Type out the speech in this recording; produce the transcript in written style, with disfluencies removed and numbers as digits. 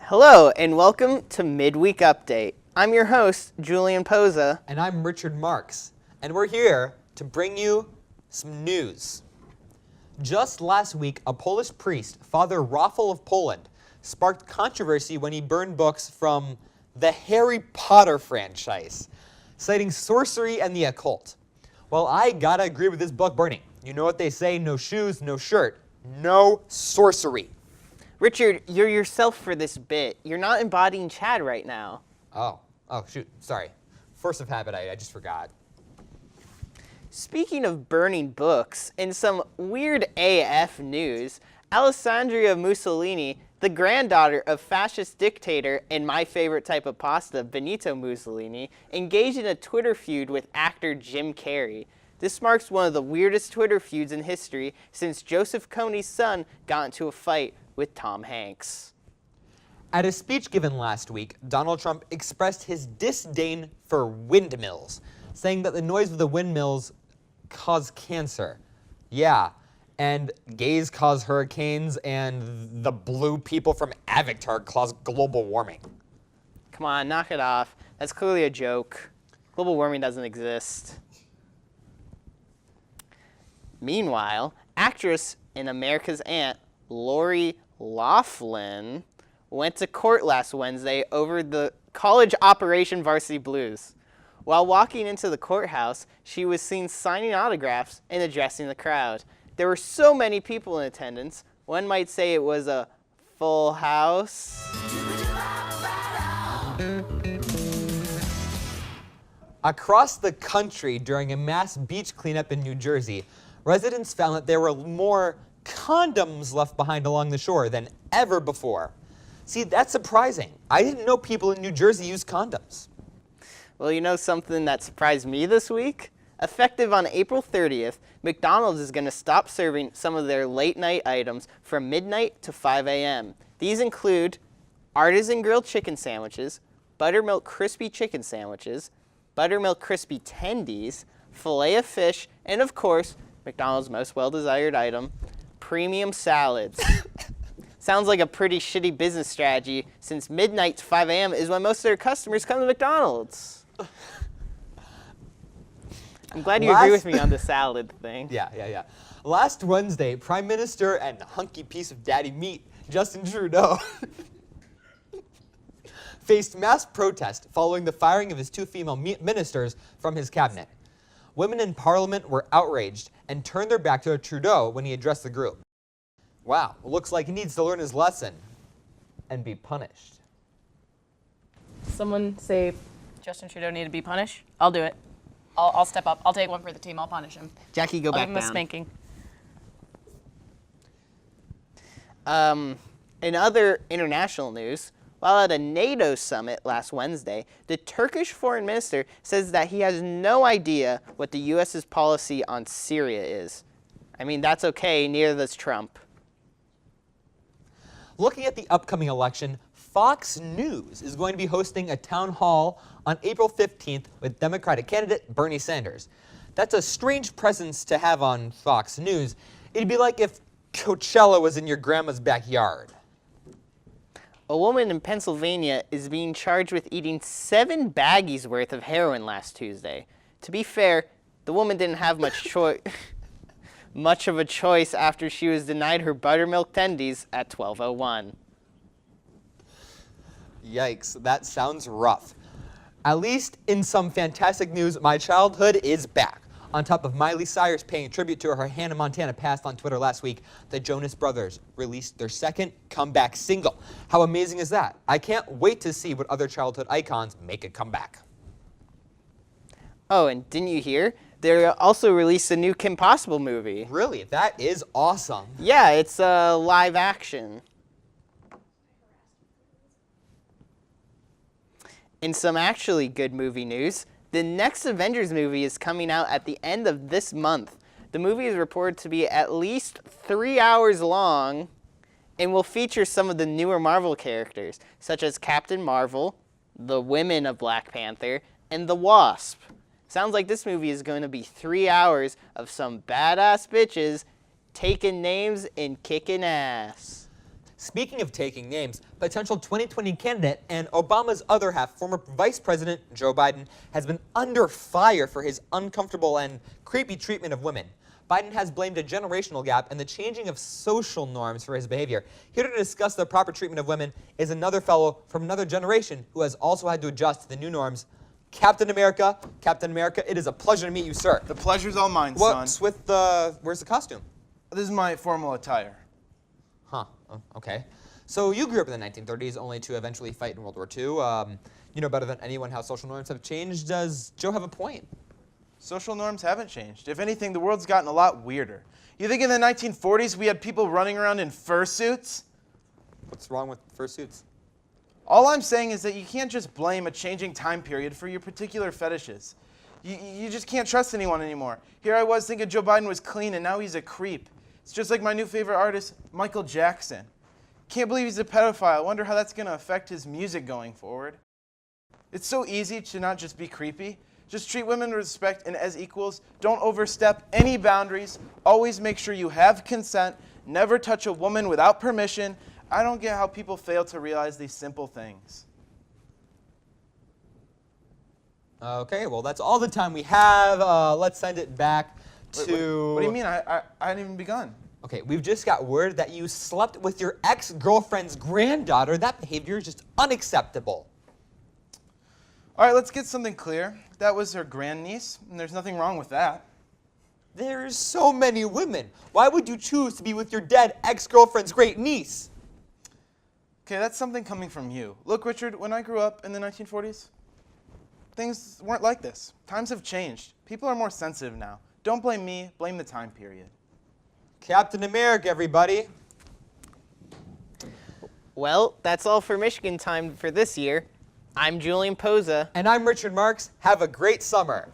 Hello, and welcome to Midweek Update. I'm your host, Julian Poza. And I'm Richard Marks. And we're here to bring you some news. Just last week, a Polish priest, Father Rafał of Poland, sparked controversy when he burned books from the Harry Potter franchise, citing sorcery and the occult. Well, I gotta agree with this book burning. You know what they say, no shoes, no shirt, no sorcery. Richard, you're yourself for this bit. You're not embodying Chad right now. Oh, shoot, sorry. Force of habit, I just forgot. Speaking of burning books, in some weird AF news, Alessandria Mussolini, the granddaughter of fascist dictator and my favorite type of pasta, Benito Mussolini, engaged in a Twitter feud with actor Jim Carrey. This marks one of the weirdest Twitter feuds in history since Joseph Kony's son got into a fight with Tom Hanks. At a speech given last week, Donald Trump expressed his disdain for windmills, saying that the noise of the windmills cause cancer. Yeah, and gays cause hurricanes, and the blue people from Avatar cause global warming. Come on, knock it off. That's clearly a joke. Global warming doesn't exist. Meanwhile, actress in America's Aunt, Lori Loughlin, went to court last Wednesday over the college Operation Varsity Blues. While walking into the courthouse, she was seen signing autographs and addressing the crowd. There were so many people in attendance, one might say it was a full house. Across the country during a mass beach cleanup in New Jersey, residents found that there were more condoms left behind along the shore than ever before. See, that's surprising. I didn't know people in New Jersey use condoms. Well, you know something that surprised me this week? Effective on April 30th, McDonald's is going to stop serving some of their late night items from midnight to 5 a.m. These include artisan grilled chicken sandwiches, buttermilk crispy chicken sandwiches, buttermilk crispy tendies, filet of fish, and of course, McDonald's most well-desired item, premium salads. Sounds like a pretty shitty business strategy since midnight to 5 a.m. is when most of their customers come to McDonald's. I'm glad you agree with me on the salad thing. Yeah. Last Wednesday, Prime Minister and hunky piece of daddy meat, Justin Trudeau, faced mass protest following the firing of his two female ministers from his cabinet. Women in Parliament were outraged and turned their back to Trudeau when he addressed the group. Wow, looks like he needs to learn his lesson and be punished. Someone say Justin Trudeau needed to be punished? I'll do it. I'll step up. I'll take one for the team. I'll punish him. Jackie, go I'll back give him a down. spanking. In other international news, while at a NATO summit last Wednesday, the Turkish foreign minister says that he has no idea what the U.S.'s policy on Syria is. I mean, that's okay, neither does Trump. Looking at the upcoming election, Fox News is going to be hosting a town hall on April 15th with Democratic candidate Bernie Sanders. That's a strange presence to have on Fox News. It'd be like if Coachella was in your grandma's backyard. A woman in Pennsylvania is being charged with eating 7 baggies worth of heroin last Tuesday. To be fair, the woman didn't have much of a choice after she was denied her buttermilk tendies at 12:01. Yikes, that sounds rough. At least in some fantastic news, my childhood is back. On top of Miley Cyrus paying tribute to her Hannah Montana past on Twitter last week, the Jonas Brothers released their second comeback single. How amazing is that? I can't wait to see what other childhood icons make a comeback. Oh, and didn't you hear? They also released a new Kim Possible movie. Really? That is awesome. Yeah, it's live action. In some actually good movie news, the next Avengers movie is coming out at the end of this month. The movie is reported to be at least 3 hours long and will feature some of the newer Marvel characters, such as Captain Marvel, the women of Black Panther, and the Wasp. Sounds like this movie is going to be 3 hours of some badass bitches taking names and kicking ass. Speaking of taking names, potential 2020 candidate and Obama's other half, former Vice President Joe Biden, has been under fire for his uncomfortable and creepy treatment of women. Biden has blamed a generational gap and the changing of social norms for his behavior. Here to discuss the proper treatment of women is another fellow from another generation who has also had to adjust to the new norms. Captain America. Captain America, it is a pleasure to meet you, sir. The pleasure's all mine, son. What's with the, where's the costume? This is my formal attire. Huh, oh, okay. So you grew up in the 1930s only to eventually fight in World War II. You know better than anyone how social norms have changed. Does Joe have a point? Social norms haven't changed. If anything, the world's gotten a lot weirder. You think in the 1940s we had people running around in fursuits? What's wrong with fursuits? All I'm saying is that you can't just blame a changing time period for your particular fetishes. You just can't trust anyone anymore. Here I was thinking Joe Biden was clean, and now he's a creep. It's just like my new favorite artist, Michael Jackson. Can't believe he's a pedophile. Wonder how that's going to affect his music going forward. It's so easy to not just be creepy. Just treat women with respect and as equals. Don't overstep any boundaries. Always make sure you have consent. Never touch a woman without permission. I don't get how people fail to realize these simple things. Okay, well, that's all the time we have. Let's send it back to... What do you mean? I hadn't even begun. Okay, we've just got word that you slept with your ex-girlfriend's granddaughter. That behavior is just unacceptable. All right, let's get something clear. That was her grandniece, and there's nothing wrong with that. There's so many women. Why would you choose to be with your dead ex-girlfriend's great niece? Okay, that's something coming from you. Look, Richard, when I grew up in the 1940s, things weren't like this. Times have changed. People are more sensitive now. Don't blame me, blame the time period. Captain America, everybody. Well, that's all for Michigan time for this year. I'm Julian Poza. And I'm Richard Marks. Have a great summer.